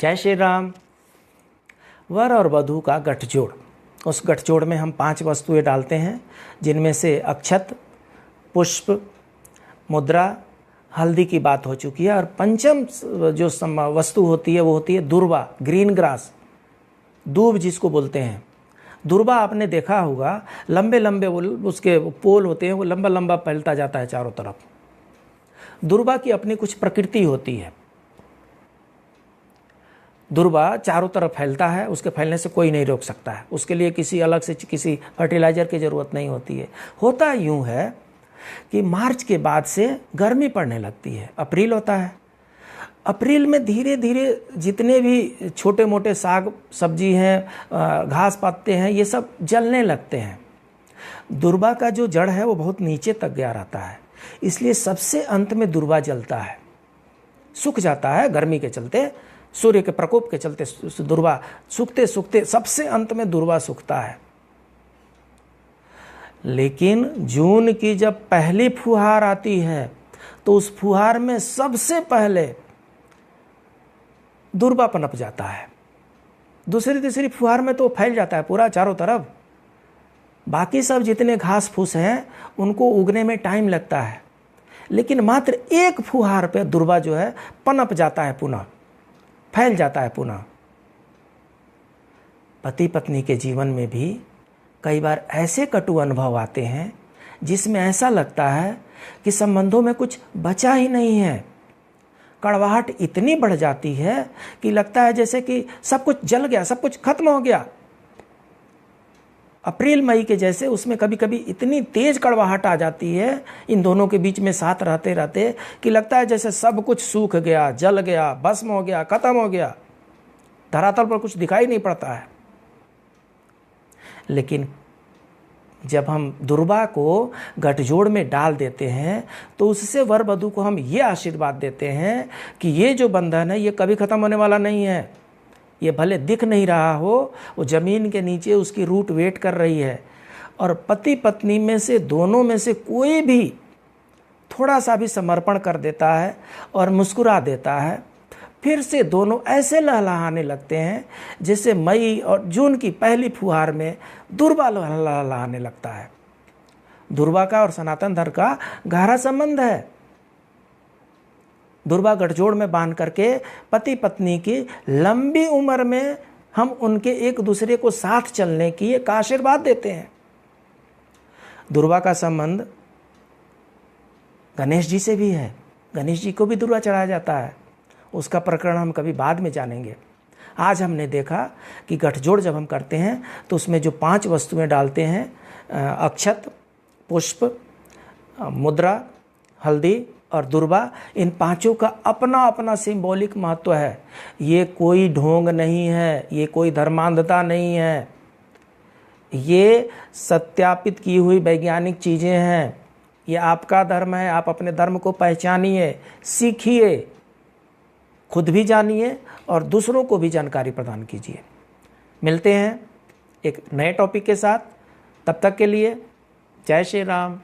जय श्री राम। वर और वधू का गठजोड़, उस गठजोड़ में हम 5 वस्तुएं डालते हैं, जिनमें से अक्षत, पुष्प, मुद्रा, हल्दी की बात हो चुकी है, और पंचम जो वस्तु होती है वो होती है दुर्वा, ग्रीन ग्रास, दूब जिसको बोलते हैं। दुर्वा आपने देखा होगा, लंबे लंबे उसके पोल होते हैं, वो लंबा लंबा फैलता जाता है चारों तरफ। दुर्वा की अपनी कुछ प्रकृति होती है। दुर्वा चारों तरफ फैलता है, उसके फैलने से कोई नहीं रोक सकता है, उसके लिए किसी अलग से किसी फर्टिलाइजर की ज़रूरत नहीं होती है। होता यूँ है कि मार्च के बाद से गर्मी पड़ने लगती है, अप्रैल होता है। अप्रैल में धीरे धीरे जितने भी छोटे मोटे साग सब्जी हैं, घास पत्ते हैं, ये सब जलने लगते हैं। दुर्वा का जो जड़ है वो बहुत नीचे तक गया रहता है, इसलिए सबसे अंत में दुर्वा जलता है, सूख जाता है गर्मी के चलते, सूर्य के प्रकोप के चलते दुर्वा सूखते सूखते सबसे अंत में दुर्वा सूखता है। लेकिन जून की जब पहली फुहार आती है तो उस फुहार में सबसे पहले दुर्वा पनप जाता है। दूसरी तीसरी फुहार में तो फैल जाता है पूरा चारों तरफ। बाकी सब जितने घास फूस हैं उनको उगने में टाइम लगता है, लेकिन मात्र एक फुहार पे दुर्वा जो है पनप जाता है, पुनः फैल जाता है पुनः। पति पत्नी के जीवन में भी कई बार ऐसे कटु अनुभव आते हैं जिसमें ऐसा लगता है कि संबंधों में कुछ बचा ही नहीं है। कड़वाहट इतनी बढ़ जाती है कि लगता है जैसे कि सब कुछ जल गया, सब कुछ खत्म हो गया। अप्रैल मई के जैसे उसमें कभी कभी इतनी तेज कड़वाहट आ जाती है इन दोनों के बीच में साथ रहते रहते कि लगता है जैसे सब कुछ सूख गया, जल गया, भस्म हो गया, खत्म हो गया, धरातल पर कुछ दिखाई नहीं पड़ता है। लेकिन जब हम दुर्वा को गठजोड़ में डाल देते हैं तो उससे वर वधू को हम ये आशीर्वाद देते हैं कि ये जो बंधन है ये कभी खत्म होने वाला नहीं है। ये भले दिख नहीं रहा हो, वो जमीन के नीचे उसकी रूट वेट कर रही है, और पति पत्नी में से दोनों में से कोई भी थोड़ा सा भी समर्पण कर देता है और मुस्कुरा देता है, फिर से दोनों ऐसे लहलहाने लगते हैं जैसे मई और जून की पहली फुहार में दुर्वा लहलहाने लगता है। दुर्वा का और सनातन धर्म का गहरा संबंध है। दुर्वा गठजोड़ में बांध करके पति पत्नी की लंबी उम्र में हम उनके एक दूसरे को साथ चलने की एक आशीर्वाद देते हैं। दुर्वा का संबंध गणेश जी से भी है। गणेश जी को भी दुर्वा चढ़ाया जाता है, उसका प्रकरण हम कभी बाद में जानेंगे। आज हमने देखा कि गठजोड़ जब हम करते हैं तो उसमें जो 5 वस्तुएं डालते हैं, अक्षत, पुष्प, मुद्रा, हल्दी और दुर्वा, इन 5 का अपना अपना सिंबॉलिक महत्व है। ये कोई ढोंग नहीं है, ये कोई धर्मांधता नहीं है, ये सत्यापित की हुई वैज्ञानिक चीज़ें हैं। ये आपका धर्म है, आप अपने धर्म को पहचानिए, सीखिए, खुद भी जानिए और दूसरों को भी जानकारी प्रदान कीजिए। मिलते हैं एक नए टॉपिक के साथ, तब तक के लिए जय श्री राम।